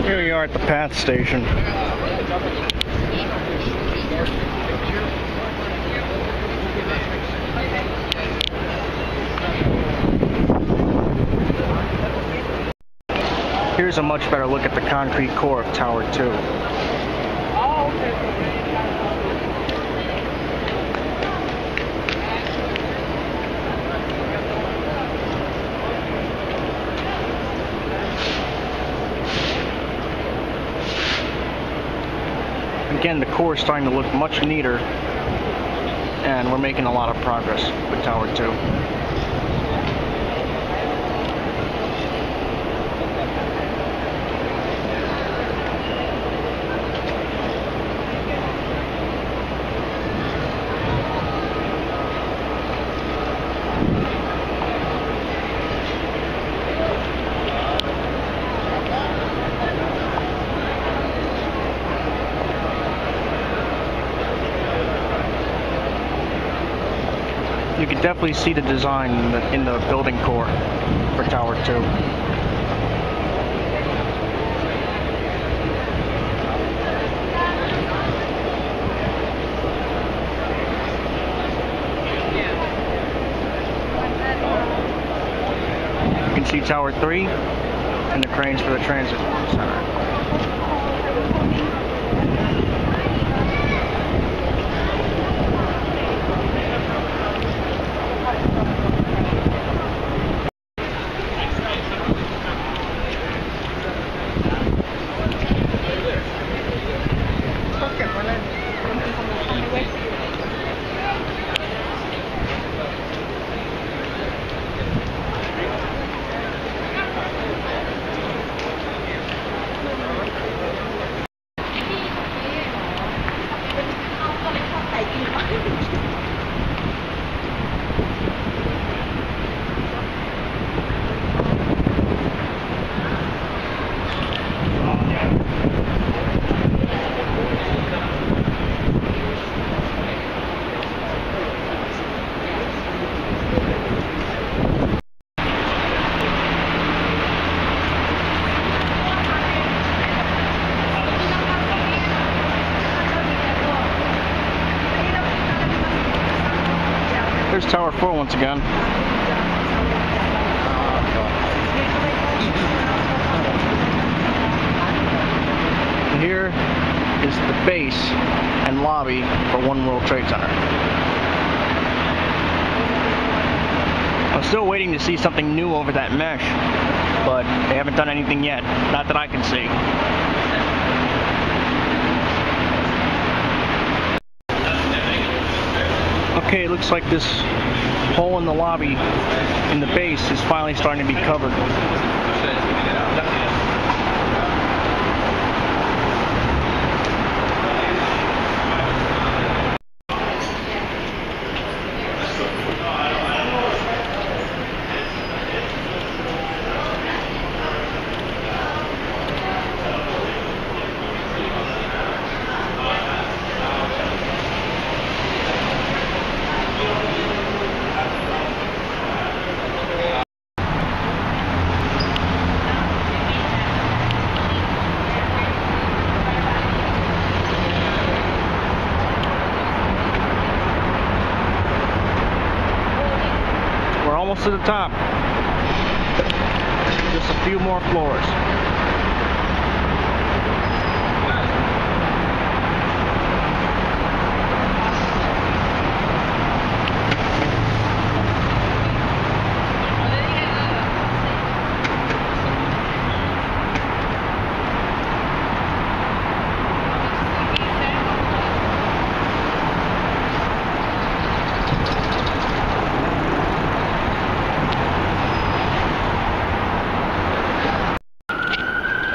Here we are at the Path Station. Here's a much better look at the concrete core of Tower 2. Again, the core is starting to look much neater, and we're making a lot of progress with Tower 2. You can definitely see the design in the building core for Tower 2. You can see Tower 3 and the cranes for the transit center. There's Tower 4 once again. And here is the base and lobby for One World Trade Center. I'm still waiting to see something new over that mesh, but they haven't done anything yet, not that I can see. Okay, it looks like this hole in the lobby in the base is finally starting to be covered. Almost to the top. Just a few more floors.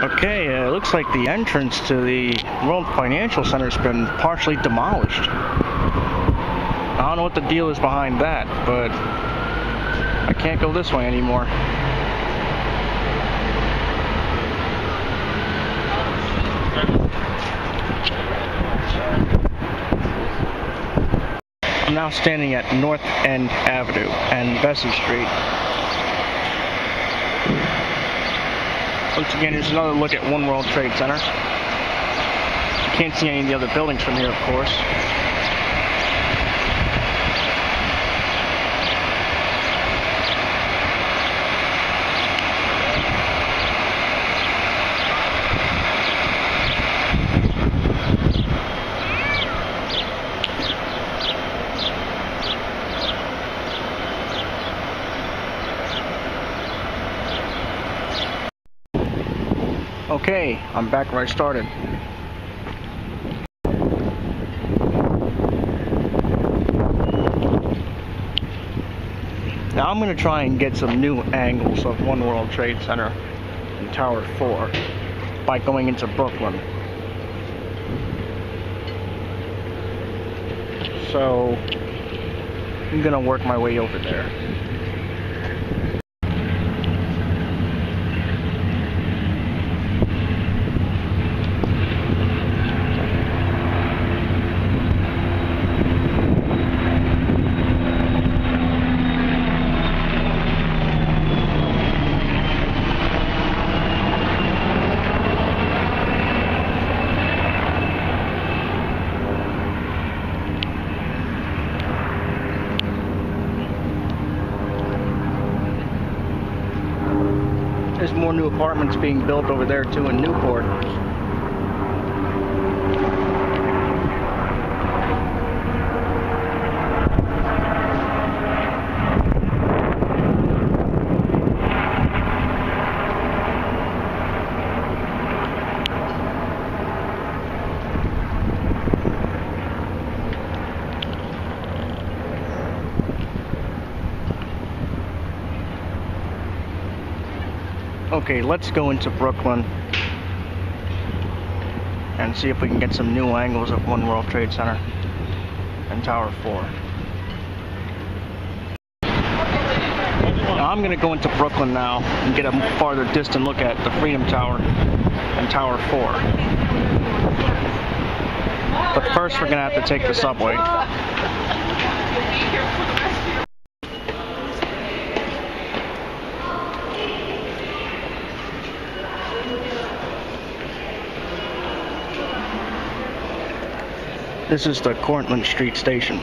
Okay, it looks like the entrance to the World Financial Center has been partially demolished. I don't know what the deal is behind that, but I can't go this way anymore. I'm now standing at North End Avenue and Vesey Street. Once again, here's another look at One World Trade Center. You can't see any of the other buildings from here, of course. Okay, I'm back where I started. Now I'm going to try and get some new angles of One World Trade Center and Tower 4 by going into Brooklyn. So I'm going to work my way over there. There's more new apartments being built over there too in Newport. Okay, let's go into Brooklyn and see if we can get some new angles of One World Trade Center and Tower 4. Now I'm going to go into Brooklyn now and get a farther distant look at the Freedom Tower and Tower 4. But first we're going to have to take the subway. This is the Cortlandt Street station.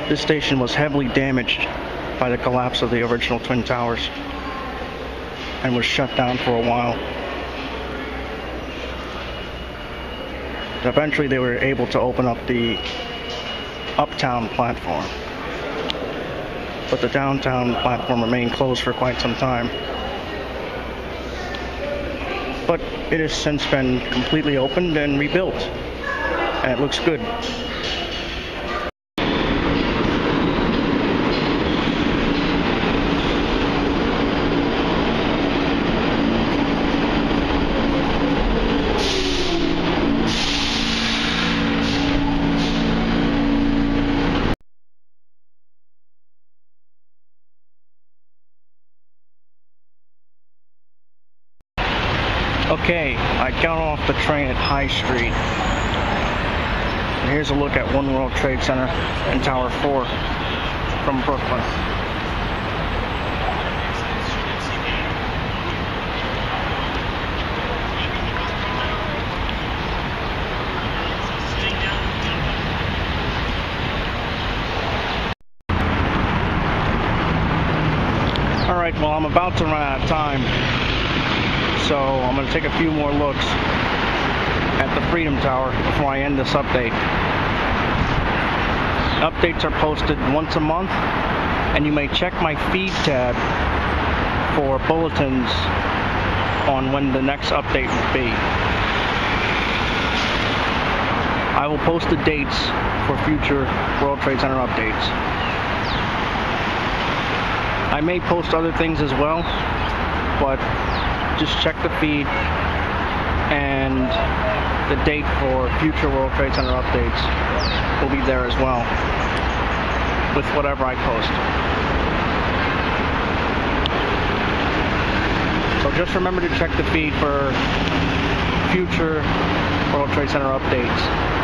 This station was heavily damaged by the collapse of the original Twin Towers and was shut down for a while. Eventually they were able to open up the uptown platform, but the downtown platform remained closed for quite some time. But it has since been completely opened and rebuilt, and it looks good. Okay, I got off the train at High Street. And here's a look at One World Trade Center and Tower 4 from Brooklyn. Alright, well I'm about to run out of time. So I'm going to take a few more looks at the Freedom Tower before I end this update. Updates are posted once a month, and you may check my feed tab for bulletins on when the next update will be. I will post the dates for future World Trade Center updates. I may post other things as well, but just check the feed, and the date for future World Trade Center updates will be there as well, with whatever I post. So just remember to check the feed for future World Trade Center updates.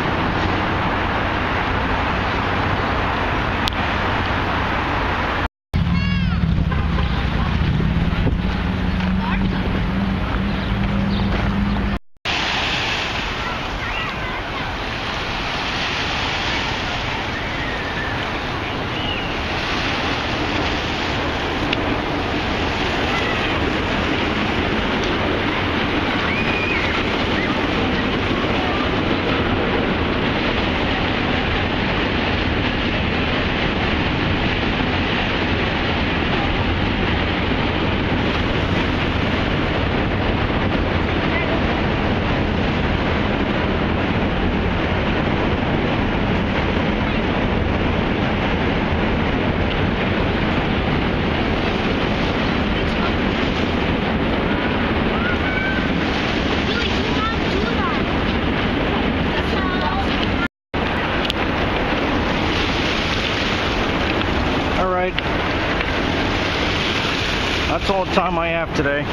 all the time I have today.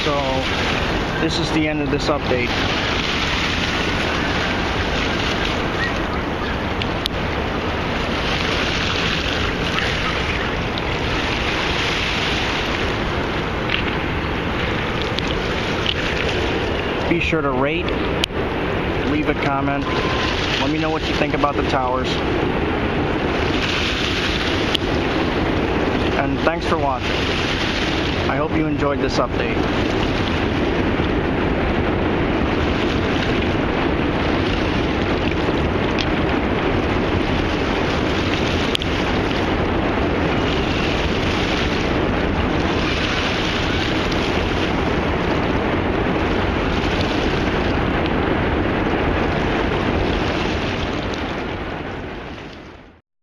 So this is the end of this update. Be sure to rate, leave a comment, let me know what you think about the towers. And thanks for watching. I hope you enjoyed this update.